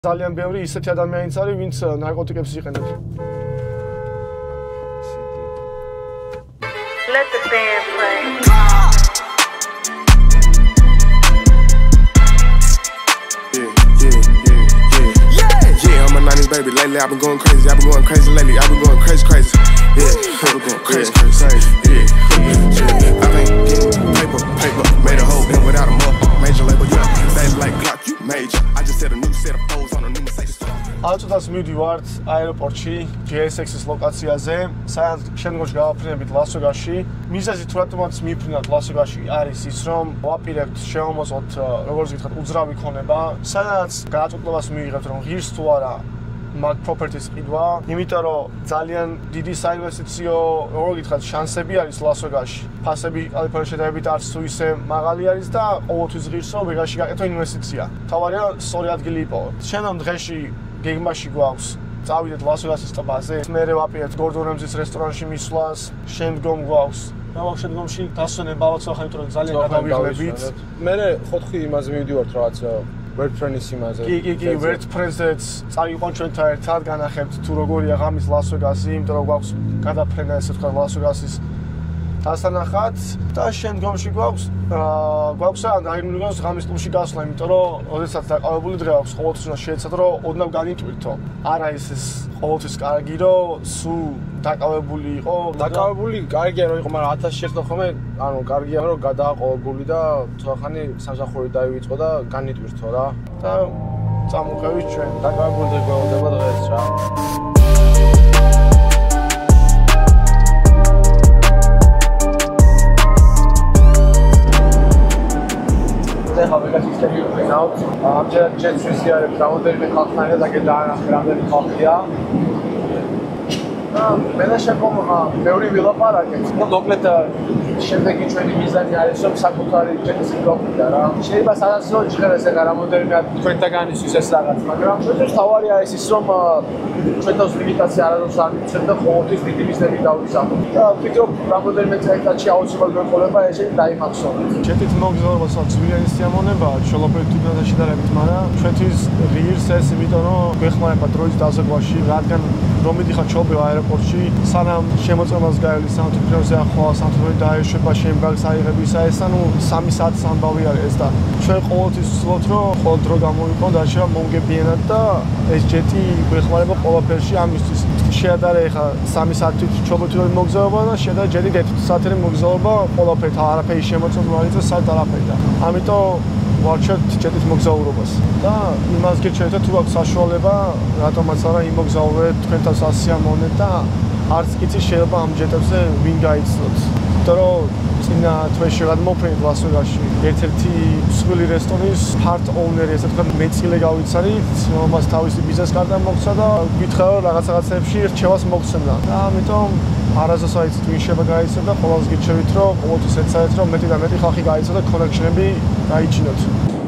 ძალიან ბევრი ისეთი ადამიანიც არის, ვინც ნარკოტიკებს იყენებს. Let the band play. Yeah, I'm a 90s baby. Lately I've been going crazy. I've been going crazy lately. I've been going crazy. Yeah, I've been going crazy. Yeah, I've been getting paper. Made a whole band without a major label. Yeah, they like Glock, you major. I just said a new set of foes on a new Mercedes. Აწოდას მივდივართ აეროპორტში, GSX-ის ლოკაციაზე, სადაც შემდგომში გავაფრინებით ლას-ვეგასში. მიზეზი თუ რატომაც მიფრინავთ ლას-ვეგასში არის ის, რომ ვაპირებთ შევამოწმოთ, როგორც გითხრათ, უძრავი ქონება, სადაც გადაწყვეტილებას მივიღებთ, რომ ღირს თუ არა მაგ პროპერტის ყიდვა, იმიტომ რომ ძალიან დიდი საინვესტიციო, როგორ გითხრათ, შანსები არის ლას-ვეგასში. ფასები კალიფორნიის შედარებით არც თუ ისე მაღალი არის და ყოველთვის ღირს რომ ვეგასში გაკეთო ინვესტიცია. თავარია სწორი ადგილი იპოვოთ. შენ ამ დღეში გეგმაში გვაქვს წავიდეთ ლას-ვეგასის ტბაზე, მერე ვაპირებთ გორდონ რემზის რესტორანში მისვლას, შემდგომ გვაქვს შემდგომში დასვენება ახლა იმიტომ რომ ძალიან გადავიღლებით. მერე ხოთხი იმაზე მივდივართ რაღაც WordPress იმაზე. კი, WordPress-იც წაიყვან ჩვენთან ერთად, განახებთ თუ როგორია ღამის ლას-ვეგასი, იმიტომ რომ გვაქვს გადაფრენა ესე ვთქვა ლას-ვეგასის დასანახად და შემდგომში გვაქვს აირონიგოს ღამის კლუბში გასვლა, იმიტომ რომ ოდესაც დაკავებული დღე აქვს, ყოველთვის უნდა შეეცადო, რომ ოდნავ განიტვირთო. არა ის ყოველთვის კარგი, რომ სულ დაკავებული იყო. დაკავებული კარგია რომ იყო, მაგრამ 1000 შეერთო ხოლმე, ანუ კარგია რომ გადააყოლებული და თვახანი სამსახური დაივიწყო და განიტვირთო რა. და წამოყევით ჩვენ. დაკავებული დღე გველოდება დღეს რა. ახლა ვეგასის ტერიტორიაზე ვიყავთ. ამჯერად ჯეტს ვიზიარებ რამოდენიმე ხალხთან და გადაანახე რამდენი ხალხია. მე და შეკომ ბევრი ვილაპარაკეთ. მოკლედ შემდეგი ჩვენი მიზანი არის რომ საკუთარი ჯეტის გქონდა რა. შეიძლება სადაც რომ ჟღერეს ახლა რამოდენიმე თქვენთაგან ის ეს რაღაც, მაგრამ ჩვენთვის თავარია ის რომ ჩვენთვის ლიმიტაცია არასდროს არ მიცემ და ყოველთვის დიდი მიზნები დავისახო. და ვფიქრობ რამოდენიმე წელიწადში აუცილებლად გვეყოლება ესე დაიმახსოვროთ. ჯეტით მოგზაურობა ძვიანი სიამონებაა ჩვენლობელი თვითონაც შედარებით, მაგრამ ჩვენთვის ღირს ეს, იმიტომ რომ გვეხმარება დროის დაზოგვაში, რადგან რომ მიდიხარ ჩაობილ აეროპორტში, სანამ შემოწმებას გაივლის, სანამ თვითონზე ახლა სანამ დაეშვება შემბაგს აიღები ეს, ანუ 3 საათის ამბავი არის ეს და ჩვენ ყოველთვის ვცდილობთ, რომ ყოველ დრო გამოვიყოთ, არჩევა მომგებიანად და ეს ჯეტი გვეხმარება ყველაფერში ამისთვის. შეადარე ხა 3 საათი ჩობოთული მოგზაურობა და შეადარე ჯეტი 1 საათი მოგზაურობა ყველაფერთ არაფერი შემოწმება არ იწევს საერთოდ არაფერი და ამიტომ ვარჩევთ ჯეტის მოგზაურობას და იმას გეჩვენეთ თუ აქვს საშუალება რატომაც არა იმოგზაურეთ თქვენთან სასიამოვნეთ და არც კიცი შეიძლება ამ ჯეტებზე ვინ გაიცნოთ იმიტომ რომ წინა თვეში გადმოფრინეთ ლას-ვეგასში ერთ-ერთი მსხვილი რესტორნის part owner-ი ესე თქვა მეწილე გავიცარით რომელმაც თავისი ბიზნეს კარტა მოგცა და გითხრა რომ რაღაცებში რჩევას მოგცემდა და ამიტომ არასდროს აიცით ვინ შეიძლება გაიცნოთ და ყველას გირჩევით რომ ყოველთვის ეცადეთ რომ მეტი და მეტი ხალხი გაიცნოთ და კონექშენები გაიჩინოთ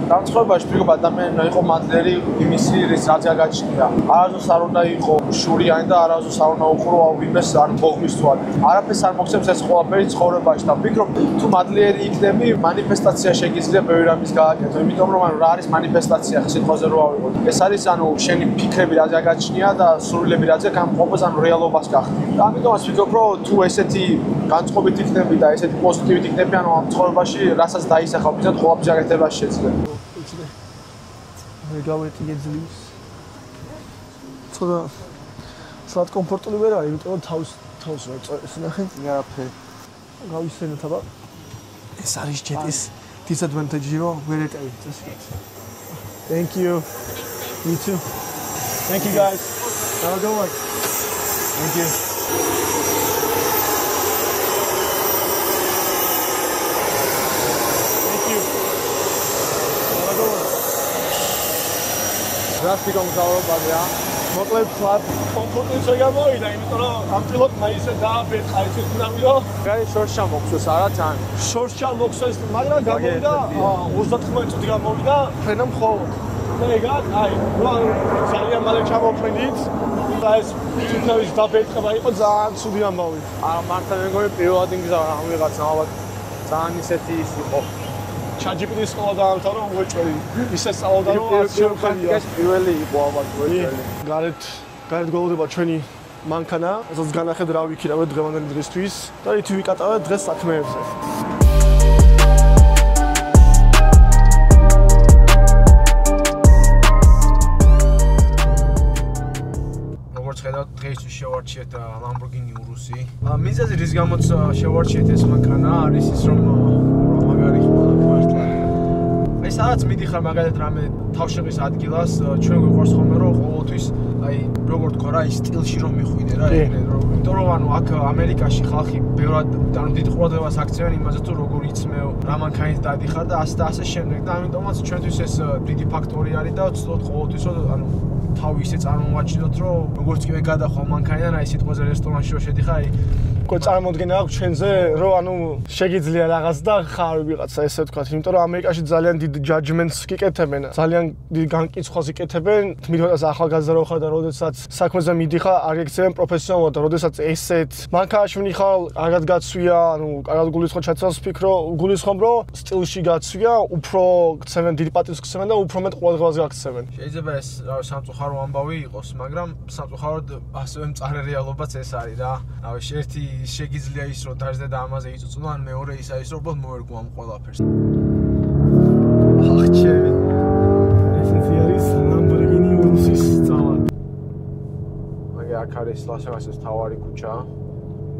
დამწყებაში ვფიქრობ ადამიანმა იყო მადლერი იმისი რის რაც გაგაჩნია. არასდროს არ უნდა იყო შურიანი და არასდროს არ უნდა უყურო ვინმეს არ მოგმის თვალ. არაფერს არ მოგცემს ეს ყველაფერი ცხოვრებაში და ვფიქრობ თუ მადლიერი იქნები მანიფესტაცია შეგიძლია ბევრი რამის გააკეთო. იმიტომ რომ რა არის მანიფესტაცია ხა სიტყვაზე რო ავიღოთ. ეს არის ანუ შენი ფიქრები რაც გაგაჩნია და სურვილები რაც გამყოფოს ანუ რეალობას გახდი. და ამიტომაც ვფიქრობ რომ თუ ესეთი განწყობით იქნები და ესეთი პოზიტივით იქნები ანუ ამ ცხოვრებაში რასაც დაისახავ ბიზნეს ყველაფერს გაკეთება შეიძლება. გავეტი ეძლის. ცოტა კომფორტული ვერ არის, იმიტომ რომ თავს რა წოეს ნახე. არაფერი. გავისენოთ აბა. ეს არის ჯეტის disadvantage-ი რომ ვერ ეტევი წესით. Thank you. You too. Thank you guys. Have a good one. Thank you. რასი გამგზავრობაზე რა? მოკლედ კომფორტის გამოვიდა, იმიტომ რომ ამ პილოტმა ისე დააბეჭდა ის უნამირო. გაი შორშა მოხსოს არა თან. შორშა მოხსოს, მაგრამ გამოვიდა 39 წუთი გამოვიდა, ფრენა მხოლოდ. და ეგად, ძალიან მალე ჩამოფრინდით. და ეს თვითონის დაბეჭდება იყო ძალიან ცუდი ამბავი. მართლა მეგონი პირველად იმგზავრა ამ ვიღაცა ალბათ ძალიან ისეთი ის იყო. ChatGPT-ის ყველა დაამთავრა უეჭველი. ისე სწავლობდა რომ პრაქტიკაში პირველი იყო ალბათ უეჭველი. გარეთ გველოდება ჩვენი მანქანა, რასაც განახეთ რა ვიქირავეთ დღევანდელი დღისთვის და ითი ვიკატავეთ დღეს საქმეებზე. ხედავთ დღეისთვის შევარჩიეთ Lamborghini Urus-ი. მიზეზი რის გამოც შევარჩიეთ ეს მანქანა არის ის რომ მაგარი ხმალა მართლა. აი სადაც მიდიხარ მაგალითად რამე თავშეყრის ადგილას ჩვენ გვიყვარს ხოლმე რომ ყოველთვის აი როგორ თქვა რა ის სტილში რომ მიხვიდე რა ეგრე რომ იმიტომ რომ ანუ აქ ამერიკაში ხალხი ბევრად ანუ დიდ ყურადღებას აქცევენ იმაზე თუ როგორ იცმეო რა მანქანით დადიხარ და ასე შემდეგ და ამიტომაც ჩვენთვის ეს დიდი ფაქტორი არის და ვცდილობთ ყოველთვის რომ ანუ თავი ისე წარმოვაჩინოთ რომ როგორც კი გადახვალ მანქანიდან აი სიტყვაზე რესტორანში რო შედიხარ აი უკვე წარმოდგენა აქვს ჩვენზე რომ ანუ შეგიძლია რაღაც და ხარ ვიღაცა ესე ვთქვათ იმიტომ რომ ამერიკაში ძალიან დიდ ჯაჯმენტს გიკეთებენ ძალიან დიდ განკითხვას იკეთებენ თვითონაც ახალგაზრდა რო ხარ და როდესაც საქმეზე მიდიხარ არ გექცევენ პროფესიონალურად და როდესაც ესეთ მანქანაში ვნიხარ კარგად გაცვია ანუ კარგად გულისხმობ ჩაცავს ვფიქრო გულისხმობ რომ სტილში გაცვია უფრო გცემენ დიდ პატივს გცემენ და უფრო მეტ ყურადღებას გაქცევენ შეიძლება ეს რა სამწუხარო ამბავი იყოს მაგრამ სამწუხაროდ ასევე მწარე რეალობაც ეს არის რა რავი ერთი შეგიძლია ის რომ დაждდა და ამაზე იწუწუნო ან მეორე ის არის რომ უბრალოდ მოერგო ამ ყველაფერს ახჩევი ესეთი არის Lamborghini Urus-ის ძალა მაგე აქ არის ლას-ვეგასის თავარი ქუჩა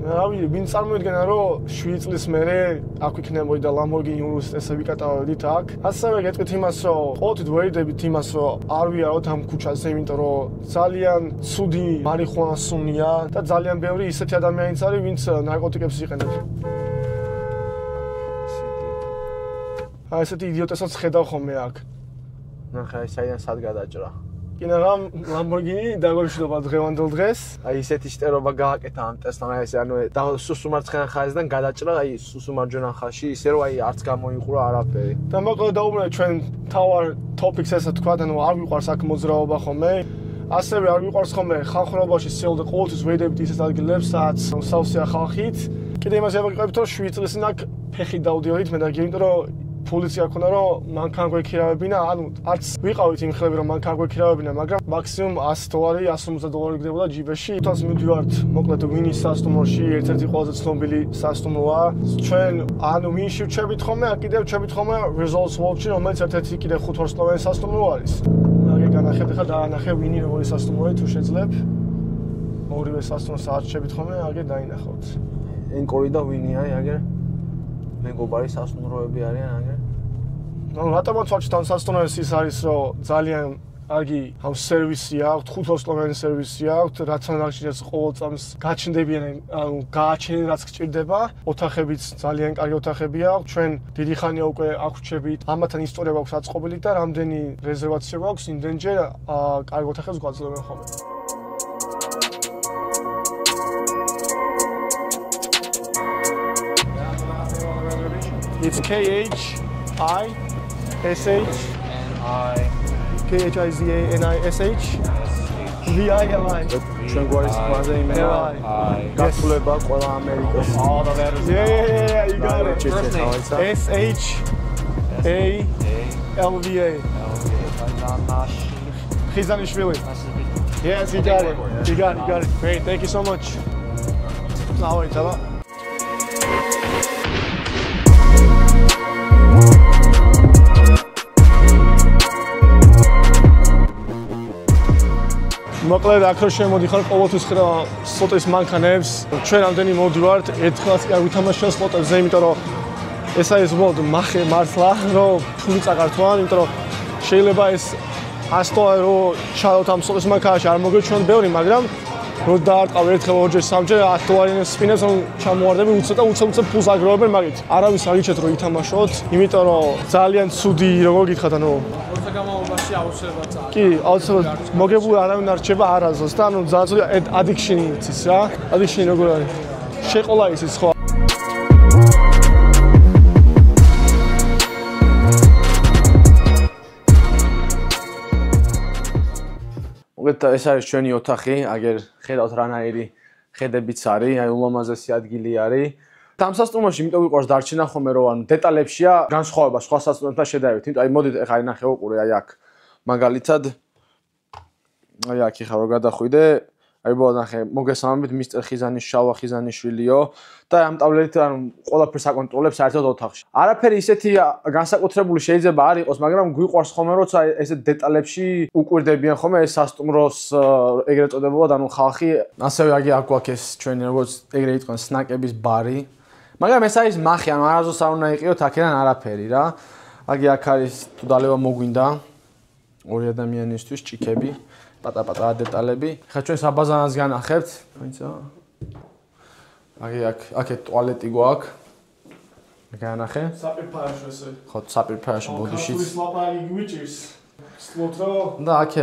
რავი ვინ წარმოიდგენა რომ 7 წლის მერე აქ იქნებოდა Lamborghini Urus ესე ვიკატავდით აქ ასევე გეტყვით იმას რომ ყოველთვის ვერიდებით იმას რომ არ ვიარავთ ამ ქუჩაზე იმიტომ რომ ძალიან ცუდი მარიხუანა სუნია და ძალიან ბევრი ისეთი ადამიანიც არის ვინც ნარკოტიკებს იყენებს აი ესეთი იდიოტესაც ხედავ ხოლმე აქ ნახე აი საიდან სად გადაჭრა კინაღამ Lamborghini დაგვეშლობა დღევანდელ დღეს. აი ესეთი შტერობა გააკეთა ამ Tesla-მ აი ესე ანუ და სუსუმარცხენან ხაზიდან გადაჭრა აი სუსუმარჯვენან ხაზში ისე რომ აი არც გამოიყურა არაფერი. და მოკლედ დაუბრუნე ჩვენ თავარ topics ესე თქვა და ნუ არ ვიყვარს აქ მოძრაობა ხოლმე. ასევე არ ვიყვარს ხოლმე ხალხურობაში სიულ და ყოველთვის ვეიდებით ისეთ ადგილებს, სადაც სავსეა ხალხით. კიდე იმაზე ვიყავით რომ 7 წლის წინ აქ ფეხი დავდიოდით მე და იმიტომ რომ პოლიცია ქონდა რომ მანქანა გვექირავებინა, ანუ არც ვიყავით იმ ხელები რომ მანქანა გვექირავებინა, მაგრამ მაქსიმუმ $100, $150 გდებოდა ჯიბეში. თვითონაც მივდივართ მოკლედ ვინის სასტუმროში, ერთ-ერთი ყველაზე ცნობილი სასტუმროა. ჩვენ ანუ ვინში ვჩებით ხოლმე, კიდევ ვჩებით ხოლმე Results World-ში, რომელიც ერთ-ერთი კიდე 5 ვარსკვლავიანი სასტუმრო არის. აგე განახეთ ხა დაანახე ვინი როგორი სასტუმროა თუ შეძლებ. ორივე სასტუმროს არჩევით ხოლმე, აგე დაინახავთ. ენკორი და ვინი არის აგერ? მეგობარი სასტუმროები არიან აგერ? ნუ რატომაც ვაჩვენთ ამ სასტუმროს ის არის რომ ძალიან კარგი ამ სერვისი აქვს, 5 ვარსკვლავიანი სერვისი აქვს, რაც ანალოგიას ყოველ წამს გაჩნდებიან, ანუ გააჩენენ რაც გჭირდება. ოთახებიც ძალიან კარგი ოთახები აქვს. ჩვენ დიდი ხანია უკვე აქ ვჩებით. ამათან ისტორია გვაქვს აწყობილი და რამდენი რეზერვაცია გვაქვს, იმდენჯერ კარგი ოთახებს გვაძლევენ ხოლმე. It's KHISH KHIZANISH VILI ჩვენ გვარის ფაზე იმენა გასულება ყველა ამერიკას all the letters yeah you got it SHALVA Khizanishvili yes you got it great thank you so much now it's about მოკლედ აქ რო შემოდიხარ ყოველთვის ხრა სლოტის მანქანებს ჩვენ ამდენი მოვდივართ ერთხელაც კი არ ვითამაშია სლოტებზე იმიტომ რომ ეს არის უბრალოდ მახე მართლა რომ ფული წაგართვან იმიტომ რომ შეიძლება ეს $100 რო ჩალოთ ამ სლოტის მანქანაში არ მოგეჩვენოთ ბევრი მაგრამ რო დაარტყავ ერთხელ ორჯერ სამჯერ $100 სპინებს რომ ჩამოვარდები უცებ ფულს აგროვებენ მაგით არავის არ იცით რომ ითამაშოთ იმიტომ რომ ძალიან ცუდი როგორ გითხრათ ანუ გამაობაში აუცილებლად წააგ. კი, აუცილებლად მოგებული არავინ არ რჩება არაზოს და ანუ ძალიან ცუდი addiction-ი იცის რა. Addiction-ი როგორ არის? შეყოლა იცის ხო? მოგეთ ეს არის ჩვენი ოთახი, აგერ ხედავთ რანაირი ხედებიც არის, აი ულამაზესი ადგილი არის. Სამსასტუმროში იმიტომ ვიყვარს დარჩენა ხოლმე რომ ანუ დეტალებშია განსხვავება სხვა სასტუმროებთან შედარებით. იმიტომ აი მოდით ახლა აი ნახე უყურე აი აქ მაგალითად აი აქ ხარ რომ გადახვიდე აი ბოლო ნახე მოგესალმებით მისტერ ხიზანის შალვა ხიზანიშვილიო და ამ ტაბლეტით ანუ ყველაფერს აკონტროლებს საერთოდ ოთახში. არაფერი ისეთი განსაკუთრებული შეიძლება არ იყოს, მაგრამ გვიყვარს ხოლმე როცა ესე დეტალებში უკვირდებიან ხოლმე ეს სასტუმროს ეგრეთ წოდებულად ანუ ხალხი ასევე აგი აქ გვაქვს ეს ჩვენი როგორც ეგრე იტყვიან სნაკების ბარი. მაგრამ ეს არის მახი, ანუ არასდროს არ უნდა იყიოთ აქედან არაფერი რა. აგი აქ არის თუ დალევა მოგვინდა ორი ადამიანისთვის ჭიქები. პატა-პატა დეტალები. ხა ჩვენ საბაზანას განახებთ. აიცა. აი აქეთ ტუალეტი გვაქვს. განახე. საპირფარეშო ესე. ხო, საპირფარეშო ბოდიშიც. ქართულის ლაპარაკი გვიჭირს. სლოტრო. და აქ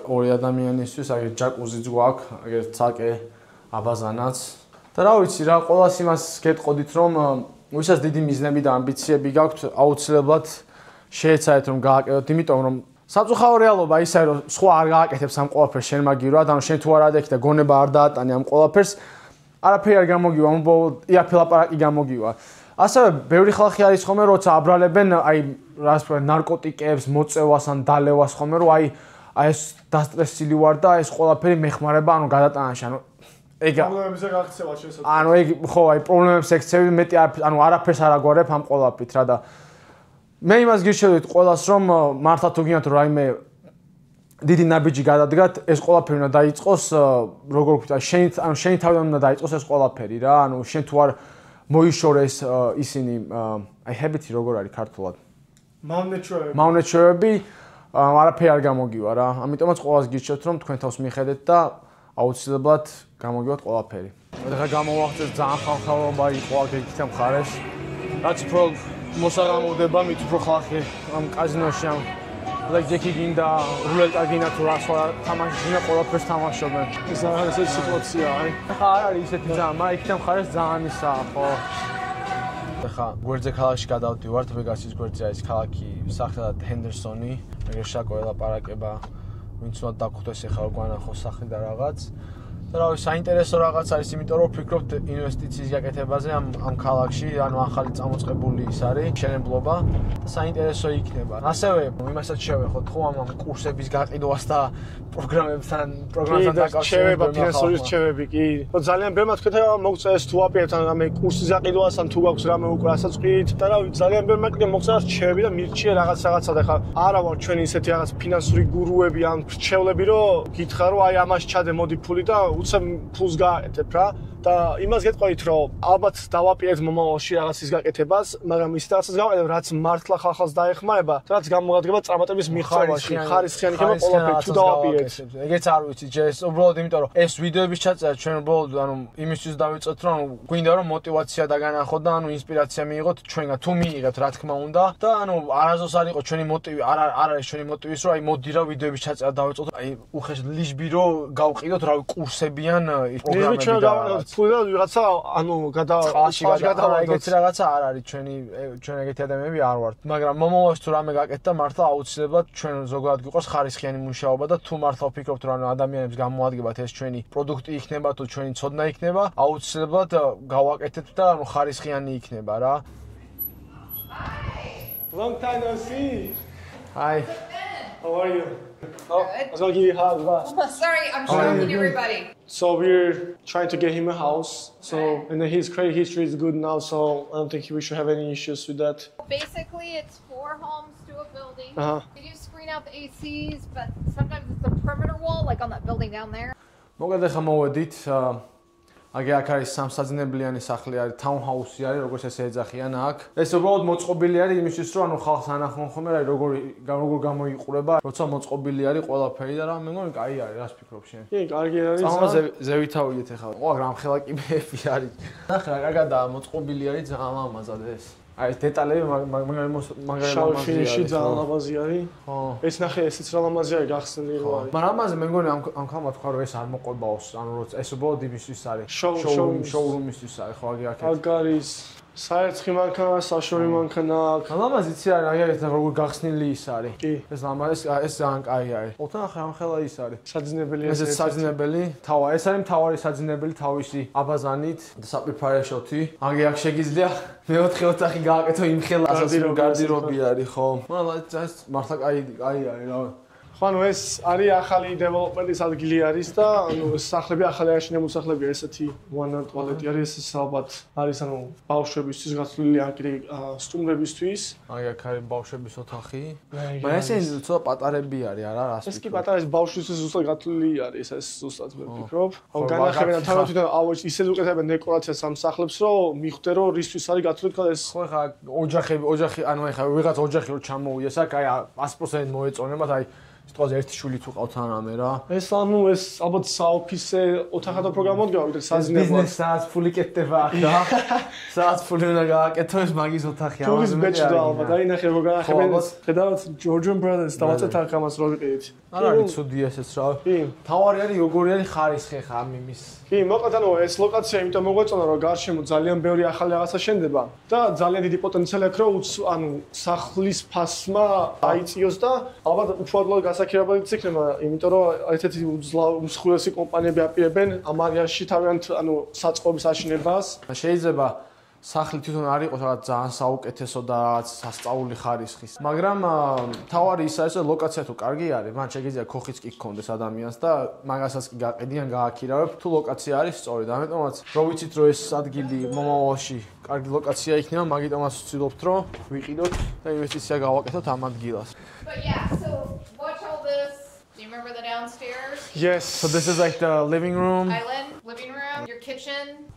ორი ადამიანისთვის აი ჯაკუზიც გვაქვს, აგერ ცაკე აბაზანაც. და რა ვიცი რა, ყოველას იმას გეტყოდით რომ ვისაც დიდი მიზნები და ამბიციები გაქვთ, აუცილებლად შეეცადეთ რომ გააკეთოთ, იმიტომ რომ საწუხარო რეალობა ისაა რომ სხვა არ გააკეთებს ამ ყველაფერს შენ მაგირად, ანუ შენ თუ არ ადექი და გონება არ დაატანი ამ ყველაფერს, არაფერი არ გამოგივა, იაფი ლაპარაკი გამოგივა. ასევე ბევრი ხალხი არის ხოლმე როცა აბრალებენ აი რას ვთქვათ ნარკოტიკებს, მოწევას ან დალევას ხოლმე რომ აი ეს დასტრესილი ვარ და ეს ყველაფერი მეხმარება ანუ გადატანაში, ანუ პრობლემებზე გაქცევა შესაძლოა. ანუ ეგ ხო აი პრობლემებს ექცევი მეტი ანუ არაფერს არ აგვარებ ამ ყველაფრით რა და მე იმას გირჩევთ ყველას რომ მართლა თუ გინდათ რომ რაიმე დიდი ნაბიჯი გადადგათ ეს ყველაფერი უნდა დაიწყოს როგორ ვთქვათ შენი თავიდან უნდა დაიწყოს ეს ყველაფერი რა ანუ შენ თუ არ მოიშორეს ისინი აი habit-ი როგორ არის ქართულად მავნეჩვევები არაფერი არ გამოგივა რა ამიტომაც ყველას გირჩევთ რომ თქვენ თავს მიხედეთ და აუცილებლად გამოგივათ ყველაფერი ეხლა გამოვახცეთ ძალიან ხალხაობა იყო აქ იქით მხარეს რაც უფრო მოსაღამოდება მით უფრო ხალხი ამ კაზინოში ამ ბლეკჯეკი გინდა რულეტა გინდა თუ რა სხვა თამაში გინდა ყველაფერს თამაშობენ ეს არის ესეთი სიტუაცია აი ხა არ არის ისეთი ძალიან მაგრამ იქით მხარეს ძალიან ისაა ხო ხა გვერდზე ქალაქში გადავდივართ ვეგასის გვერდზე არის ქალაქი სახელად ჰენდერსონი ეგრე შაკო ელაპარაკება ვინც უნდა დაგხვდეს ახლა რომ გვანახოს სახლი და რაღაც და რა ვიცი საინტერესო რაღაც არის იმიტომ რომ ვფიქრობთ ინვესტიციის გაკეთებაზე ამ ქალაქში ანუ ახალი წამოწყებული ის არის შენებლობა და საინტერესო იქნება ასევე იმასაც შევეხოთ ხო ამ კურსების გაყიდვას და პროგრამებთან დაკავშირება ფინანსური რჩევები კი ხო ძალიან ბევრმა თქვენ მოგწეს ეს თუ აპირებთ ამ კურსის გაყიდვას ან თუ გაქვს რამე უკვე რასაც ყიდით და რა ვიცი ძალიან ბევრმა კიდე მოგწეს რჩევები და მირჩიე რაღაცა და ხა არა ვარ ჩვენ ისეთი რაღაც ფინანსური გურუები ან რჩევლები რომ გითხრა რომ აი ამას ჩადე მოდი ფული და უცებ ფულს გააკეთებ რა და იმას გეტყვით რომ ალბათ დავაპირებთ მომავალში რაღაცის გაკეთებას მაგრამ ის რაღაცას გავაკეთებ რაც მართლა ხალხს დაეხმარება რაც გამოადგება წარმატების მიღწევაში ხარისხიანი იქნება ყველაფერი თუ დავაპირებთ ეგეც არ ვიცი ჯერ უბრალოდ იმიტომ რომ ეს ვიდეოების ჩაწერა ჩვენ უბრალოდ ანუ იმისთვის დავიწყოთ რომ გვინდა რომ мотиваცია დაგანახოთ და ანუ ინსპირაცია მიიღოთ ჩვენგან თუ მიიღებთ რა თქმა უნდა და ანუ არასდროს არ იყო ჩვენი მოტივი არ არის ჩვენი მოტივის რომ აი მოდი რა ვიდეოების ჩაწერა დავიწყოთ აი უხეშ ლიჟბი რო გავყიდოთ რავი კურსებიან პროგრამები და ფული და ვიღაცა ანუ ეგეც რაღაცა არ არის ჩვენ ეგეთი ადამიანები არ ვართ მაგრამ მომავალში თუ რამე გაკეთდა და მართლა აუცილებლად ჩვენ ზოგადად გიყვარს ხარისხიანი მუშაობა და თუ მართლა ვფიქრობთ რომ ადამიანებს გამოადგებათ ეს ჩვენი პროდუქტი იქნება თუ ჩვენი ცოდნა იქნება აუცილებლად გავაკეთებთ და ანუ ხარისხიანი იქნება რა Long time no see. Hi. How are you? Oh, I was gonna give you a hug. Sorry, I'm shocking everybody. So we're trying to get him a house. So and then his credit history is good now. So I don't think we should have any issues with that. Basically, it's 4 homes to a building. They do screen out the ACs, but sometimes it's a perimeter wall, like on that building down there. მოგეთ ახლა მოვედით აგი აქ არის სამსაძინებლიანი სახლი არის townhouse-ი არის როგორც ესე ეძახიან აქ ეს უბრალოდ მოწყობილი არის იმისთვის რომ ანუ ხალხს ანახონ ხოლმე რა როგორ გამოიყურება როცა მოწყობილი არის ყველაფერი და რა მე მგონი კაი არის რას ფიქრობ შენ კი კარგი არის წამონა ზევითავიდეთ ახლა ყო რამხელა კიბეები არის ნახე რა კარგადაა მოწყობილი არის ძალიან ლამაზად ეს აი ეს დეტალები მაგარი შავ-ფინიში ძალიან ლამაზი არის. ხო. ეს ნახე ესეც რა ლამაზი არის გახსნილი რო არის. მაგრამ ამაზე მე მგონი ამ ხალხმა თქვა რომ ეს არ მოყვებაოს, ანუ რომ ეს უბრალოდ იმისთვის არის. შოურუმისთვის არის, ხო აგი აქეთ. აგ არის საერცხი მანქანა, საშუალო მანქანა. ლამაზი იცი არის, აგერეთ როგორ გახსნილი ის არის. კი. ეს ლამაზი ეს ძალიან კაი არის. ოთან ახლა ის არის. საძინებელი ეს საძინებელი, ეს არის მთავარი საძინებელი თავისი აბაზანით და საპირფარეშოთი. აგი აქ შეგიძლია მეოთხე ოთახი გააკეთო იმ ხელა გარდირობი არის, ხო? მაგრამ ეს მართლა კაი არის რა. ხანუ ეს არის ახალი დეველოპმენტის ადგილი არის და ანუ სახლები ახალი აშენებული სახლები ესეთი one toilet არის ეს ალბათ არის ანუ ბავშვებისთვის გაცვლილი ან კიდე სტუმრებისთვის. აი აქ არის ბავშვების ოთახი. მაგრამ ესე ცოტა პატარები არის არა რას ეს კი პატარა ეს ბავშვისთვის ზუსტად გაცვლილი არის ეს ზუსტად მე ვფიქრობ. ანუ განახებენ თავად ისე უკეთებენ დეკორაციას ამ სახლებს რომ მიხვდე რომ რისთვის არის გაცვლილი თქო ეს ხო ხა ოჯახი ანუ ეხა ვიღაც ოჯახი რო ჩამოუიეს აქ აი 100% მოეწონებათ აი სიტყვაზე ერთი შვილი თუ ყავთ არამე რა. ეს ანუ ეს ალბათ საოფისე ოთახათა პროგრამა დგა ვიდრე საზნევა. ბიზნესსაც ფული კეთდება აქ და სადაც ფული უნდა გააკეთო ეს მაგის ოთახი ამაზე. ტურის ბეჭდა ალბათ აი ნახე რო განახებენ ხედავთ Georgian Brothers დავაწეთ აქ ამას რო ვიყიდით. არ არის ცუდი ესეც რა. კი. თავარი არის როგორი არის ხარისხი ხა ამ იმის. კი, მოკლედ ანუ ეს ლოკაცია იმიტომ მოგვეწონა რომ გარშემო ძალიან ბევრი ახალი რაღაცა შენდება და ძალიან დიდი პოტენციალი აქვს რომ ანუ სახლის ფასმა აიწიოს და ალბათ უშუალოდ გასაქირავებელიც იქნება, იმიტომ რომ ერთ-ერთი უმსხვილესი კომპანიები აპირებენ ამ არეალში თავიანთ ანუ საწყობის აშენებას. შეიძლება სახლი თვითონ არ იყოს რაღაც ძალიან საუკეთესო და რაღაც სასწაული ხარისხის. მაგრამ თავარი ის არის, რომ ლოკაცია თუ კარგი არის, მან შეგიძლია ქოხიც კი გქონდეს ადამიანს და მაგასაც კი გაყედიან, გააქირავებ, თუ ლოკაცია არის სწორი. ამიტომაც რო ვიცით, რომ ეს ადგილი მომავალში კარგი ლოკაცია იქნება, მაგიტომაც ვცდილობთ, რომ ვიყიდოთ და ინვესტიცია გავაკეთოთ ამ ადგილას. But yeah, so watch all this. Do you remember the downstairs? Yes. So this is like the living room. Island, living room, your kitchen.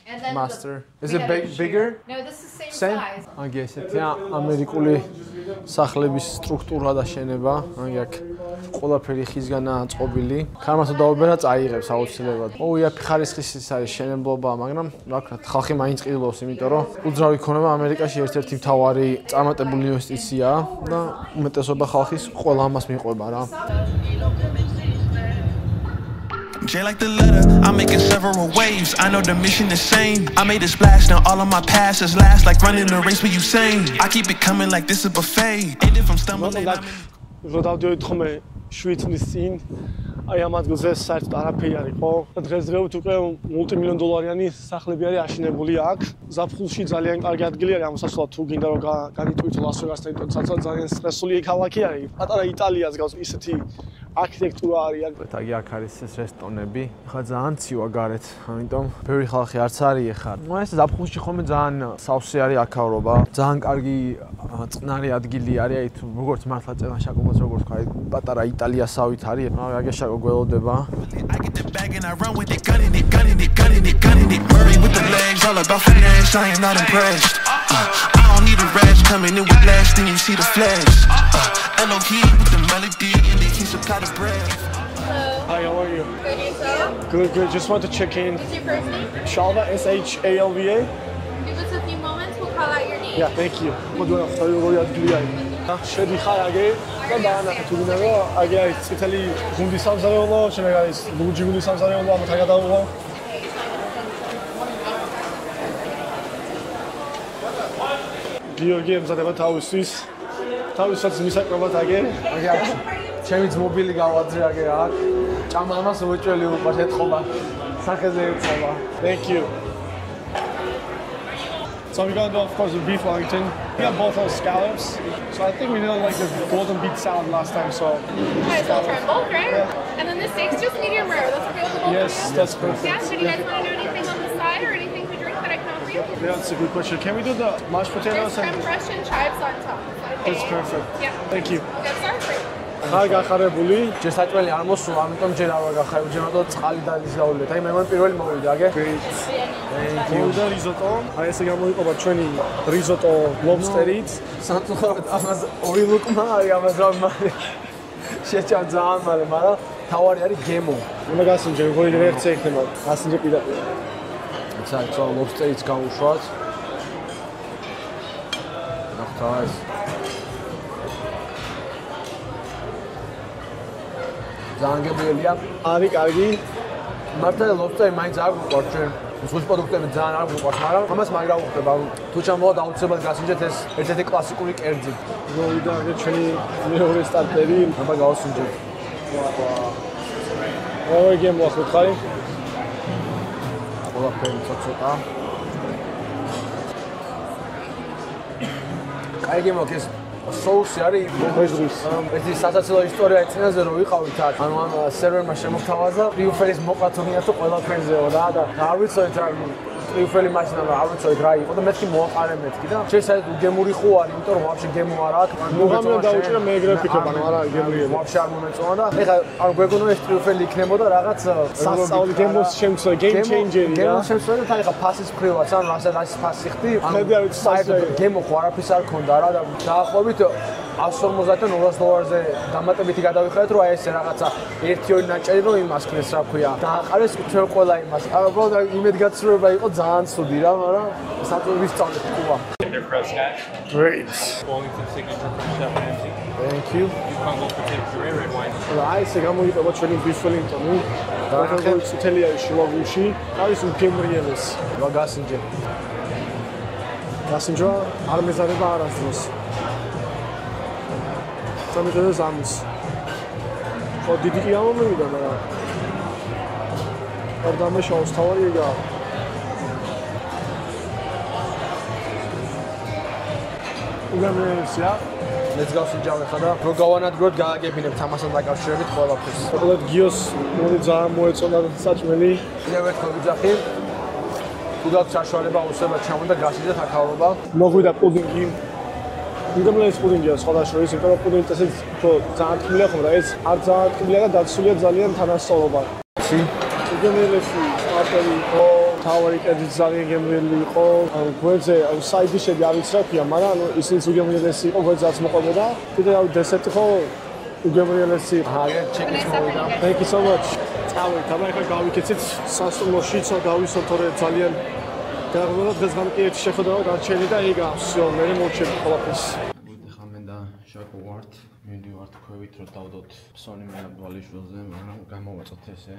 And then Master. Is it bigger? No, this is the same size. აგი ესეთია ამერიკული სახლების სტრუქტურა და შენება. აგი აქ ყველაფერი ხისგანაა წყობილი. ქარმასო დაუბერა წაიღებს აუცილებლად. იაფი ხარისხის ის არის შენებლობა, მაგრამ რა ვქნათ, ხალხი მაინც ყიდულობს, იმიტომ რომ უძრავი ქონება ამერიკაში ერთ-ერთი მთავარი წარმატებული ინვესტიციაა და უმეტესობა ხალხის ყველა ამას მიყვება რა. J like the letter, I'm making several waves. I know the mission is same. I made a splash, now all of my passes last like running a race with Usain. I keep it coming like this is a buffet. And if I'm stumbling, რო დავდივით ხომ შვიცნის წინ აი ამ ადგილზე საერთოდ არაფერი არის ხო? და დღესდღეობით უკვე მულტიმილიონ დოლარიანი სახლები არის აშენებული აქ. ზაფხულში ძალიან კარგი ადგილი არის ამოსასვლელად თუ გინდა რომ განიტვით ლას-ვეგასთან თვითონ ძალიან სტრესული ქალაქი არის. პატარა იტალიას გავს ისეთი არქიტექტურა არის აქ. აგი აქ არის ეს რესტორნები. ხა ძალიან ცივა გარეთ, ამიტომ ბევრი ხალხი არც არის ეხა. ეს ზაფხულში ხომ ძალიან სავსე არის აქავრობა. ძალიან კარგი წყნარი ადგილი არის, აი თუ როგორც მართლა წენა შაკობაც როგორც თქვა, პატარა იტალიასავით არის. აგი შაკო გველოდება. I get the bag and I run with it, gunning it, gunning it, gunning it, gunning it. Murray with the legs, all about finesse. I am not impressed. I don't need a rash coming in with less, then you see the flash. Elohim with the melody and the keys of kind of breath. Hi, how are you? Good, yourself? Good, good. Just want to check in. What's your first name? Shalva, S-H-A-L-V-A. Give us a few moments, we'll call out your name. Yeah, thank you. მოდიო ახლა როგორი ადგილი არის. შედიხარ აგე და დაანახე თუ გინდა რომ აგე არის წითელი გუნდის სამზარეულო, შემდეგ არის ლურჯი გუნდის სამზარეულო, ამათ გადავიღო. გიორგი ემზადება თავისთვის. თავისაც მისაკრებად აგე. აგი აქ ჩემიც მობილი გავაძრე აგე აქ. ჭამა ამას უეჭველი უყურს ეთყობა. სახეზე ეთყობა. Thank you. So we got of course the beef Wellington. We got both those scallops. So I think we did like the golden beet salad last time. So Might as well try both, right? Yeah. And then the steak's just medium rare. That's available. Yes, that's perfect. Yeah. So do you guys want to do anything on the side or anything to drink that I can offer you? Yeah, that's a good question. Can we do the mashed potatoes? There's creme fraiche and chives on top. That's perfect. Yeah. Thank you. Good start for you. ხარ გახარებული? ჯესაჭველი არ მოსულა, ამიტომ ჯერ არ ვაგახარებ, ჯერადო წყალი დაიზრაულეთ. აი მე პირველი მოვიდა, აგე? მოვიდა რიზოტო. აი ესე გამოიყოფა ჩვენი რიზოტო ლობსტერით. სამწუხაროდ ამას ორი ლუკმა არის ამას რა მალე. შეჭამ ძალიან მალე, მაგრამ თავარი არის გემო. უნდა გასინჯე, როგორი რეაქცია იქნება? გასინჯე პირდაპირ. საერთო ლობსტერიც გავუშვათ. ნახთა ეს ძალიან გემრიელია. არის კარგი. მართლა ლობსტერი მაინც არ გვყავს ჩვენ. ზღვის პროდუქტები ძალიან არ გვიყვარს, მაგრამ ამას მაგ რა უხდება, თუ ჩამოვად აუცილებლად გასინჯეთ ეს ერთ-ერთი კლასიკური კერძი. მოვიდა ჩვენი მეორე სტარტერი, აბა გავასინჯეთ. ორი გემო ახლა ხარი. ყველაფერი ცოტა. კაი გემო ეს соуси არის მოხეჟრის. ეს სასაცილო ისტორია ეცინაზე რომ ვიყავით აქ. ანუ ამ სერვერმა შემოგთავაზა ტრიუფელის მოყათონია თუ ყველაფერზეო რა და არ ვიცოდით რა ტრიუფელი მაშინა არ ვიცოდით რა იყო და მეთქი მოაყარე მეთქი და შესაძლოა უგემური ხო არის, იმიტომ რომ ვაფშე გემო არ აქვს. მოგამია დაუჭირა მე ეგრე ვფიქრობ, ანუ არა გემრიელი. ვაფშე არ მომეწონა და ეხლა არ გვეგონა ეს ტრიუფელი იქნებოდა რაღაც სასწაული გემოს შემცველი, game changer-ი რა. გემოს შემცველი და ეხლა ფასის მხრივაც, ანუ რასაც ფასი ხდი, ხედი არ ვიცი საერთოდ გემო ხო არაფრის არ ქონდა რა და დაახლოებით $150-დან $200-ზე დამატებითი გადავიხადეთ, რომ აი ეს რაღაცა 1-2 ნაჭერი რომ იმას ქნეს, რა ქვია. დააყარეს ჩვენ ყველა იმას. უბრალოდ იმედგაცრუება იყო ძალიან ცუდი რა, მაგრამ საწურვის სწავლეთ ყუა. Great. Wellington signature from Chef Ramsay. Thank you. You can't go for temperature red wine. აი ესე გამოიყობა ჩვენი Beef Wellington-ი. დაახერხეთ წითელი არის შუაგულში. არის უგემრიელეს. ვაგასინჯე. გასინჯვა არ მეზარება არასდროს. სამედოდეს ამის. ხო დიდი კი ამომივიდა, მაგრამ არ დამეშაოს თავი ეგა. უგემრიელესია. მეც გავსინჯავ ხა და რო გავანადგუროთ გააგებინებთ ამასთან დაკავშირებით ყველაფერს. უბრალოდ გიოს მოდი ძალიან მოეწონა საჭმელი. კიდევ ერთხელ ვიძახი. თუ გაქვს საშუალება აუცილებლად ჩამო და გასინჯეთ აქაურობა. მოგვიდა პუდინგი. უგემრიელეს პუდინგია სხვადასხვა, იმიტომ რომ პუდინგი წესით უფრო ძალიან ტკბილია ხომ და ეს არ ძალიან ტკბილია და დაცულია ძალიან თანასწორობა. უგემრიელესი სტარტერი იყო, თავი კერძი ძალიან გემრიელი იყო. ანუ გვერდზე საიდიშები არ ვიცი რა ქვია, მაგრამ ანუ ისინიც უგემრიელესი იყო, გვერდზეც მოყვებოდა. კიდე აი დესერტი ხო უგემრიელესი. აგერ ჩეკიც მოვიდა. Thank you so much. წავით, აბა ახლა გავიქეცით სასტუმროში, დავისვათ თორე ძალიან გარკვეულად დღეს გამკიეთ შეხვედრა გარჩენი და იგა, всё, მე მოვჩები ყველაფერს. გუდი ხამენ და შაკო ვართ. მივდივართ ქვევით რომ დავდოთ ფსონი მეაბვალიშვილზე, მაგრამ გამოვაწოთ ესე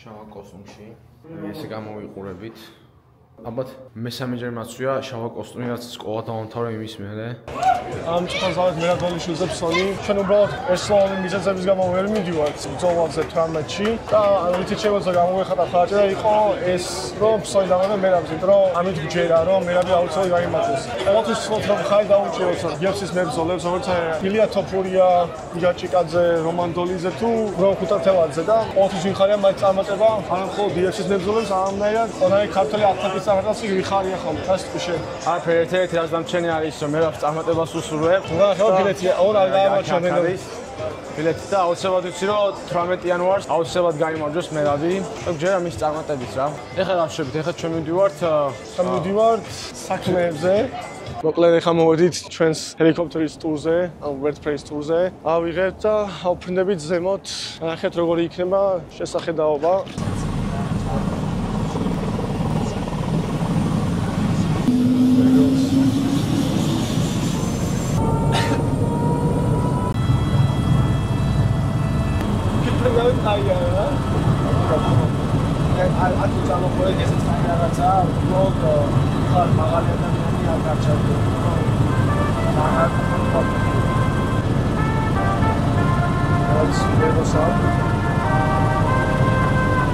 შავა კოსტუმში. ესე გამოვიყურებით. ალბათ მესამეჯერ მაცვია შავა კოსტუმი, რაც სკოლა დაამთავრე იმის მერე. ამ წუთასავით მეაბვალიშვილზე ფსონი. ჩვენ უბრალოდ ერთსლოვანი მიზეზების გამო ვერ მივდივართ ბრძოლაზე 18-ში და ვიცით შემოწა გამოვეხატა ხარჯი და იყო ეს რომ ფსონი დამატე მერაბს, იმიტომ რომ ამით გჯერა რომ მერაბი აუცილებლად გაიმართოს. ყოველთვის ვთქვათ რომ ხარი დაუჭიროთ გიაფსის მებრძოლებს, როგორც ილია თოფურია, იგა ჭიკაძე, რომან დოლიძე თუ რომ ხუთათელაძე და ყოველთვის ვიხარია მათ წარმატება, არა მხოლოდ გიაფსის მებრძოლებს, არამედ ყველანი ქართველი ათლეტის სახელს ვიხარია ხოლმე. გასწრაფში. არაფერი ერთ-ერთი რაც დამჩენი არის რომ მერაბს წარმატებას უსურვებ. რა ხო ბილეთია, ორ არ გაამარჩენე. ბილეთი და აუცილებლად ვიცი რომ 18 იანვარს აუცილებლად გაიმარჯვოს მერაბი. გჯერა მის წარმატებით რა. ეხლა რა ვშევით? ეხლა ჩვენ მივდივართ საქმეებზე. მოკლედ ეხლა მოვედით ჩვენს ჰელიკოპტერის ტურზე, ან WordPress ტურზე. ავიღეთ და ავფრინდებით ზემოთ. ნახეთ როგორი იქნება შესახედაობა.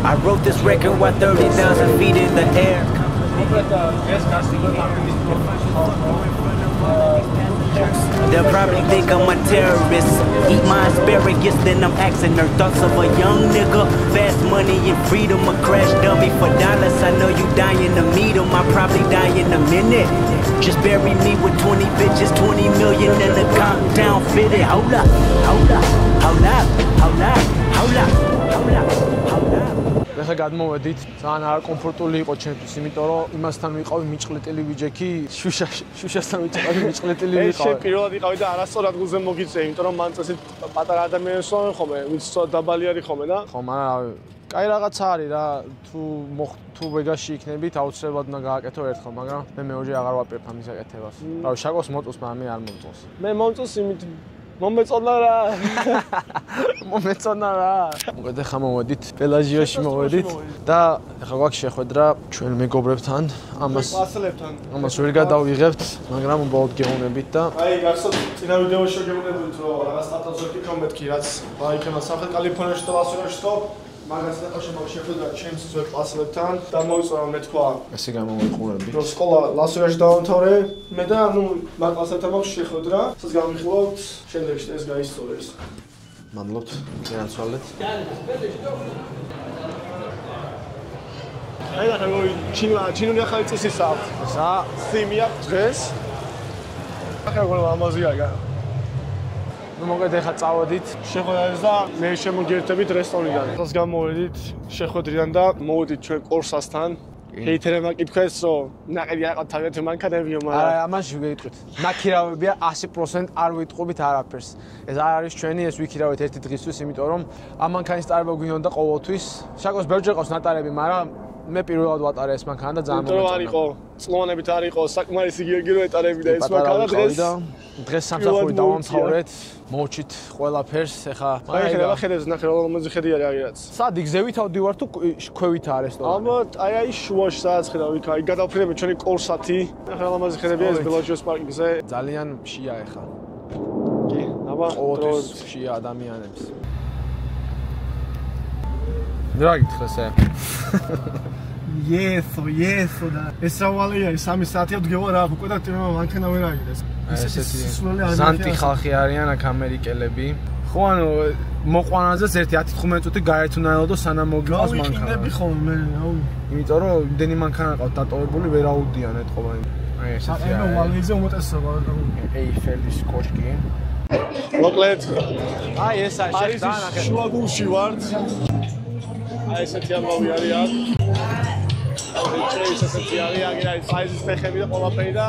I wrote this record while 30,000 feet in the air. They'll probably think I'm a terrorist. Eat my asparagus, then I'm asking her thoughts of a young nigga. Fast money and freedom, a crash dummy for dollars. I know you dying to meet him, I'll probably die in a minute. Just bury me with 20 bitches, 20 million in the compound fitted. Hold up, hold up, hold up, hold up, hold up, hold up, hold up. ეხლა გადმოვედით, ძალიან არკომფორტული იყო ჩემთვის, იმიტომ რომ იმასთან ვიყავი მიჭყლეტილი ვიჯექი, შუშასთან ვიჭყავი მიჭყლეტილი ვიყავი. ეს პირველად იყავი და არასწორ ადგილზე მოგიწე, იმიტომ რომ მან წესით პატარა ადამიანებს ვამენ ხოლმე, ვინც ცოტა დაბალი არის ხოლმე და ხო, მაგრამ კაი რაღაცა არის რა, თუ ვეგაში იქნებით, აუცილებლად უნდა გააკეთო ერთხელ, მაგრამ მე მეორე აღარ ვაპირებ ამის გაკეთებას. რავი, შაკოს მოწოს, მაგრამ მე არ მომწონს. მე მომწონს იმით მომეწონა რა. მომეწონა რა. მოგეთ ახლა მოვედით პელაჟიაში მოვედით და ახლა გვაქვს შეხვედრა ჩვენ მეგობრებთან. ამას ვერ გადავიღებთ, მაგრამ უბრალოდ გეუბნებით და აი გახსოვთ წინა ვიდეოში გეუბნებით რომ რაღაც სტატუსები კომენტი რაც აიქნება სამხრეთ კალიფორნიაში და ლას-ვეგასში თო მაგას ახლა შემოშეხვედრა ჩემს ძველ კლასელებთან და მოიწონა მე თქვა ესე გამოვიყურები. რომ სკოლა ლას-ვეგასში დავამთავრე მე და ნუ მაგ კლასებთან მაქვს შეხვედრა, სადაც გამიხილავთ შემდეგში ეს გაისწორეს. მადლობთ, განსვალეთ. აი რა ჩინური ახალი წესი საათ. სა სიმია დღეს. ახლა გოლა ამაზია გა. ნუ მოგეთ ახლა წავედით. შეხვედრას და მე შემოგერთებით რესტორნიდან. დღეს გამოვედით შეხვედრიდან და მოვედით ჩვენ კორსასთან. ჰეითერებმა კითხეს რომ ნაყიდი აყავ თავიანთი მანქანებიო, მაგრამ არა, ამაში ვიგეთქვით. ნაქირავებია 100% არ ვიტყობით არაფერს. ეს არ არის ჩვენი, ეს ვიქირავეთ ერთი დღისთვის, იმიტომ რომ ამ მანქანის ტარება გვინდოდა ყოველთვის. შაკოს ბევრჯერ ყავს ნატარები, მაგრამ მე პირველად ვატარე ეს მანქანა და ძალიან მომეწონა. არ იყო, წლოვანებით არ იყო, საკმარისი გიოგირო ეტარები და ეს მანქანა დღეს სამსახური დავამთავრეთ. მოვჩით ყველაფერს, ეხა აი ხება ხედებს ნახე რომელზე ხედი არის აგერაც. სად იგზევით ავდივარ თუ ქვევითაა რესტორანი? ალბათ აი შუაში სადაც ხედავ იქ აი გადავფრინები ჩვენი კორსათი. ნახე რომელზე ხედებია ეს ბელაჯიოს პარკინგზე. ძალიან მშია ეხა. კი, აბა ყოველთვის მშია ადამიანებს. რა გითხეს ე? Yes, და ეს სავალია 3 საათია ვდგება რა უკვე და ტირმა მანქანა ვერ აიღეს. ესეთი ზანტი ხალხი არიან აქ ამერიკელები. ხო ანუ მოყვანაზეც ერთი 10-15 წუთი გაერთუნაელო სანამ მოგიყავს მანქანა. გავიქინები ხოლმე მე აუ. იმიტომ რომ იმდენი მანქანა ყავთ დატოვებული ვერ აუდიან ეთყობა. აი ესეთი აი ვალიზე უმეტესობა და ეიფელის კოშკი. მოკლედ აი ეს არის შეხდა შუაგულში ვართ. აი ესეთი ამბავი არის აქ. ეს ესეთი არის აგერ საიზის ფეხები და ყველაფერი და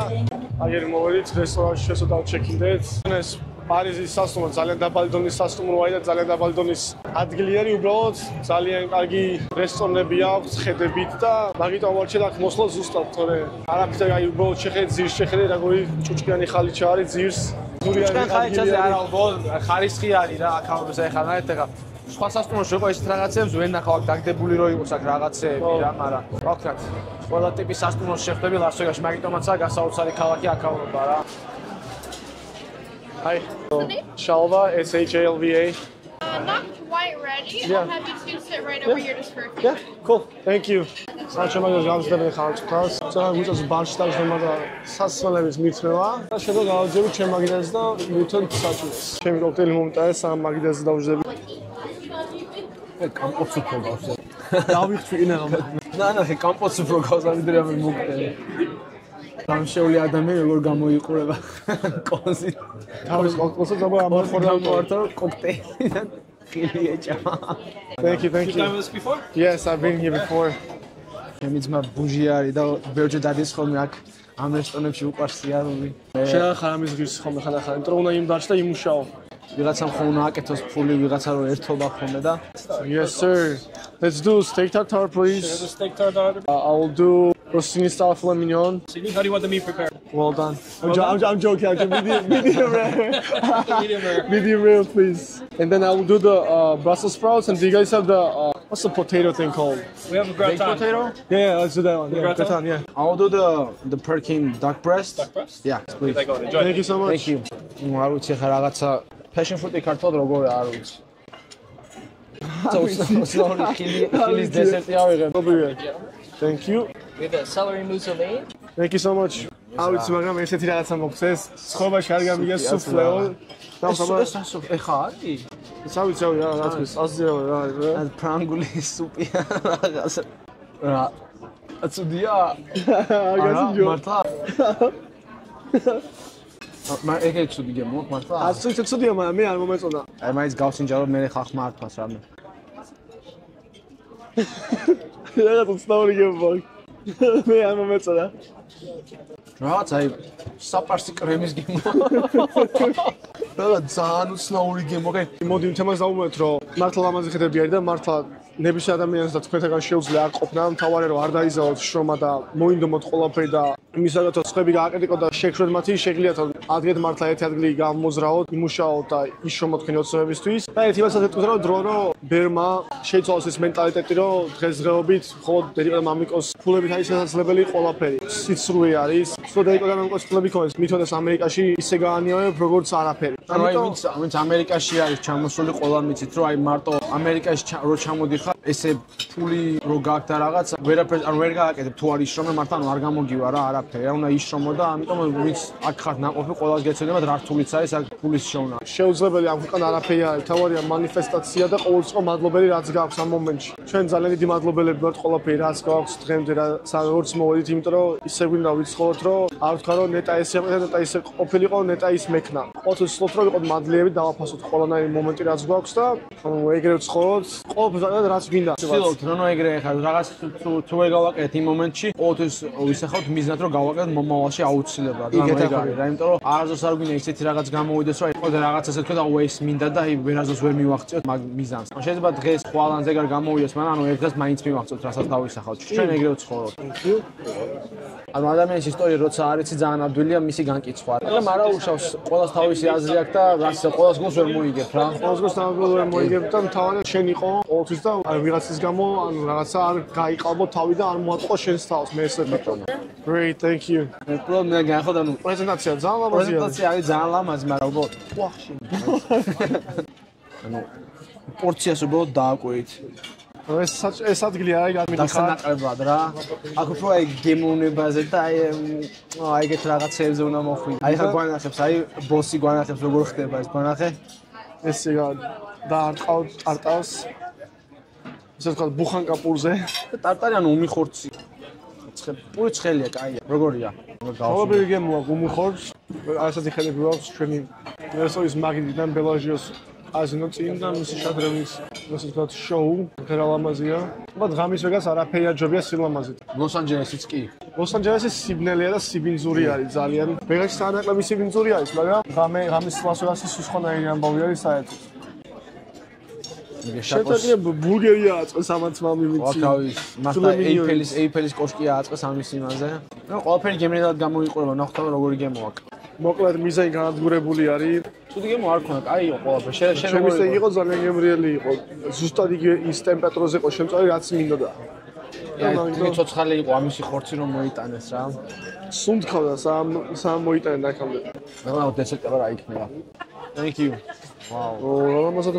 აგერ მოვედით რესტორანში შესვლა ჩეკინდეთ. ეს პარიზის სასტუმრო ძალიან დაბალი დონის სასტუმროა და ძალიან დაბალი დონის ადგილი არის უბრალოდ ძალიან კარგი რესტორნები აქვს ხედებით და მაგიტომ ვარჩენ აქ მოსვლა ზუსტად თორე არაფერი აი უბრალოდ შეხედეთ ძირს შეხედეთ როგორი ჭუჭკიანი ხალიჩა არის ძირს ჭუჭკიანი ხალიჩაზე არა უბრალოდ ხარისხი არის რა აქ ამბობს ეხლა ნაერთი ეხლა სხვა სასტუმროში იყო ეს რაღაცებს ვერ ნახავ აქ დაგდებული რო იყოს აქ რაღაცეები რა მაგრამ ვაქრათ ყველა ტიპის სასტუმროში შეხვდები ლას-ვეგასში მაგიტომაცაა გასაოცარი ქალაქი აქაურობა რა Hi. Shalva, S-H-A-L-V-A. Not quite ready. Yeah. I'll have you two sit right over here just for a few Yeah, cool. Thank you. Საჩემ მაგას გამწდებენ ხალხს. ძალიან გუწევს ბარში დავშნე და სასწავლების მიწრება. და შეგო გავაძები ჩემ მაგიდაზე და მივთონ საჩემს. ჩემი კოქტეილი მომტაეს ამ მაგიდაზე დავждები. კამპოც უფრო გავს. დავიხჩვინა რა. ნანა, კამპოც უფრო გავს ამიტომ მე მოგტელი. სამშეული ადამიანი როგორ გამოიყურება კონსი. თავის კონსი ზაბა ამ ხორდა კოქტეილი და ხილი ეჭამა. Thank you. You've done this before? Yes, I've been here before. ჩემიც მა ბუჟი არის და ბევრჯერ დადის ხოლმე აქ ამ რესტორნებში უყვარს სიარული. შეახარ ამის ღირს ხოლმე ხანახან, იმიტომ რომ უნდა იმ დარჩა და იმუშაო. ვიღაცამ ხომ უნდა აკეთოს ფული, ვიღაცა რო ერთობა ხოლმე და Yes, sir. Let's do steak tartare, please. Steak tartare. I will do roasting style filet mignon. How do you want the meat prepared? Well done. I'm joking. Medium rare. Medium rare. Medium rare, please. And then I will do the Brussels sprouts. And do you guys have the what's the potato thing called? We have a gratin. potato? Yeah, let's do that one. Yeah, Gratin? gratin, yeah. I will do the Perkin duck breast. Duck breast? Yeah, please. There you go. Enjoy. Thank you so much. Thank you. არ ვიცი ხა რაღაცა passion fruit-ი ქართულად როგორ არ ვიცი. Sorry, ხილის დესერტი ავიღებ. Thank you. With the celery mousseline. Thank you so much. ავიც მაგრამ ესეთი რაღაცა მოგწეს. ცხოვრებაში არ გამიგეს სუფლეო. ეხა არის? სავიცავი რა, რა თქოს, აზირავ რა. ეს ფრანგული სუპია რაღაცა. რა. აცუდია. აგასინჯო. მართლა? ეგ ცუდი გემო მართლა? ცუდია, მაგრამ მე არ მომეწონა. აი მაინც გავსინჯარო მე ხალხმა ართვას რამე. რაღაცა ცნაური გემო. მე არ მომეწონა. რაღაც აი საპარსი კრემის გემო. რა ძალიან უცნაური გემო. მოდი თემას დავუმოეთ რომ მართლა ამაზე ხედები არის და მართლა ნებისმიერ ადამიანს და თქვენთაგან შეუძლია არ ყოფნა, მთავარი რომ არ დაიზავოთ შრომა და მოინდომოთ ყველაფერი და იმის რატო სხვები გააკეთიკო და შეგშვათ მათი შეგლიათ ადგეთ მართლა ერთი ადგილი გამოზრაოთ, იმუშაოთ და იშრომოთ თქვენი ოცნებებისთვის. და ერთი მასაც ეტყვის რომ დრო რომ ბერმა შეიცვალოს ეს მენტალიტეტი რომ დღესდღეობით მხოლოდ დედიკოდა მამიკოს ფულებით არის შესაძლებელი ყველაფერი. სიცრუე არის. სულ დედიკოდა მამიკოს ფულები ქონდეს, მითოდეს ამერიკაში ისე გაანიავებ როგორც არაფერი. ანუ ვინც ამერიკაში არის ჩამოსული ყველა მიცით რომ აი მარტო ამერიკაში რო ჩამოდიხარ ესე ფული რო გაქვს და რაღაც ვერაფერს არ ვერ გააკეთებ თუ არ იშრომე მართლა არ გამოგივა რა არაფერი რა უნდა იშრომო და ამიტომ ვინც აქ ხარ ნაყოფი ყველას გეცოდება რა რთულიც არის აქ ფულის შოვნა შეუძლებელი ამ ქვეყანაში არაფერი არის თავარია მანიფესტაცია და ყოველწლიურად მადლობელი რაც გაქვს ამ მომენტში ჩვენ ძალიან დიდი მადლობელები ვართ ყველაფერი რაც გაქვს დღემდე როგორც მოვედით იმიტომ რომ ისე გვინდა ვიცხოვოთ რომ არ ვთქვა რომ ნეტა ესე იყო ნეტა ისე ყოფილიყო ნეტა ის მექნა ყოველთვის ვცდილობთ რომ ვიყოთ მადლიები დავაფასოთ ყველანაირი მომენტი რაც გვაქვს და ეგრე ვცხოვროთ ყოველთვის რაც გვინდა ვცდილობთ რომ ეგრე ხარ რაღაც თუ ვერ გავაკეთეთ იმ მომენტში ყოველთვის ვისახავთ მიზნად რომ გავაკეთოთ მომავალში აუცილებლად რა იმიტომ რომ არასდროს არ გვინდა ისეთი რაღაც გამოვიდეს რომ აი ყოდა რაღაც ესე თქვა და ეს მინდა და აი ვერასდროს ვერ მივახციოთ მაგ მიზანს შეიძლება დღეს ხვალანზე გარ გამოვიდეს მაგრამ ანუ ერთ დღეს მაინც მივახციოთ რასაც დავისახავთ ჩვენ ეგრე ვცხოვრობთ ანუ ადამიანის ისტორია როცა არის ძალიან ადვილია მისი განკიცხვა მაგრამ არა უშავს ყოველს თავისი აზრი აქვს და რაც ყოველს გულს ვერ მოიგებ რა ყოველს გულს ვერ მოიგებ და მთავარია შენ იყო ყოველთვის და ვიღაცის გამო ანუ რაღაცა არ გაიყალბო თავი და არ მოატყო შენს თავს მე ესე მეთქონა Great, thank you. პრობლემა განხილდა ანუ პრეზენტაცია ძალიან ლამაზია. პრეზენტაცია არის ძალიან ლამაზი, მაგრამ უბრალოდ ვახში. ანუ პორციას უბრალოდ დააკვირით. ეს ადგილი არის გამიდიხარ. დასანაკლებად რა. აქ უფრო აი გემოვნებაზე და აი ეგეთ რაღაცებზე უნდა მოხვიდე. აი ხა გვანახებს, აი ბოსი გვანახებს როგორ ხდება ეს გვანახე. ესე და არტყავ ტარტავს. ესე თქვა ბუხანკაპურზე. ტარტარი ანუ უმიხორცი. პური ცხელია, კაია. როგორია? ყოველდღე გემოა გუმიხორცს. ასეთი ხედები გვაქვს ჩვენი რესტორის მაგიდიდან ბელაჟიოს აზინო წინ და მისი შადრევის ასე ვთქვათ შოუ ღერალამაზია. მაგრამ ღამის ვეგას არაფერი აჯობია სილამაზით. ლოს-ანჯელესიც კი. ლოს-ანჯელესი სიბნელია და სიბინძური არის ძალიან. ვეგასში სანაკლები სიბინძური არის, მაგრამ ღამის ლას-ვეგასი სხვანაირი ამბავი არის საერთოდ. შეტაკია ბულგერია აწყეს ამაც მამი ვიცი. ვაკავის, მასთან ეიფელის კოშკი აწყეს ამის იმაზე. ნუ ყველაფერი გემრიელად გამოიყურება, ნახავთ როგორი გემო აქვს. მოკლედ მიზანი განადგურებული არის. ცუდი გემო არ ქონა, კაიო ყველაფერი. შემიძლია იყო ძალიან გემრიელი იყო. ზუსტად იგი ის ტემპერატურაზე იყო შემწარი რაც მინდოდა. აი, ცოცხალი იყო ამისი ხორცი რომ მოიტანეს რა. სუნთქავდა სამ მოიტანა აქამდე. მაგრამ დესერტება რა იქნება. Thank you. Wow. Oh, almost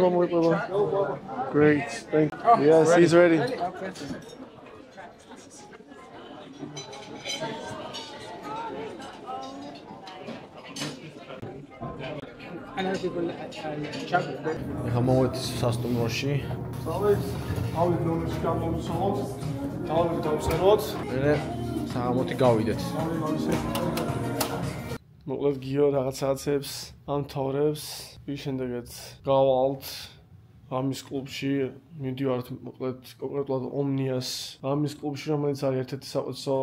Great. Thank you. Yes, he's ready. ეხლა მოვედი სასტუმროში. ავით ნომერში გამოვცვალოთ. დავწეროთ. მე საღამოთი გავიდეთ. მოკლედ გიო რაღაცებს ამთავრებს ვიშენდეგეთ გავალთ ამის კლუბში მიდივართ მოკლედ კონკრეტულად ომნიას ამის კლუბში რომელიც არის ერთ-ერთი საუკეთესო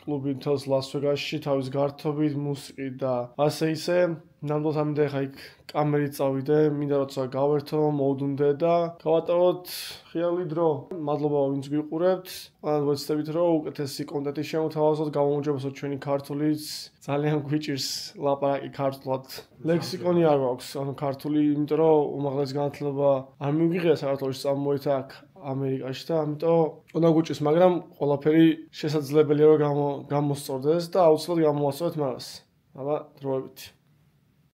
კლუბი მთელს ლას-ვეგასში თავის გართობით მუსიკით და ასე ისე ნამდვილად ამინდა ხა იქ კამერით წავიდე მინდა როცა გავერთო მოვდუნდე და გავატაროთ ხიალი დრო მადლობა ვინც გიყურებთ ან ვეცდებით რომ უკეთესი კონტენტი შემოთავაზოთ გამომოჯობესოთ ჩვენი ქართულიც ძალიან გვიჭირს ლაპარაკი ქართულად ლექსიკონი არ გვაქვს ანუ ქართული იმიტომ რომ უმაღლესი განათლება არ მივიღია საქართველოში წამოვიდა აქ ამერიკაში და ამიტომ უნდა გვიჭირს მაგრამ ყველაფერი შესაძლებელია რომ გამოსწორდეს და აუცილებლად გამოვასწორეთ მაგას აბა დროებით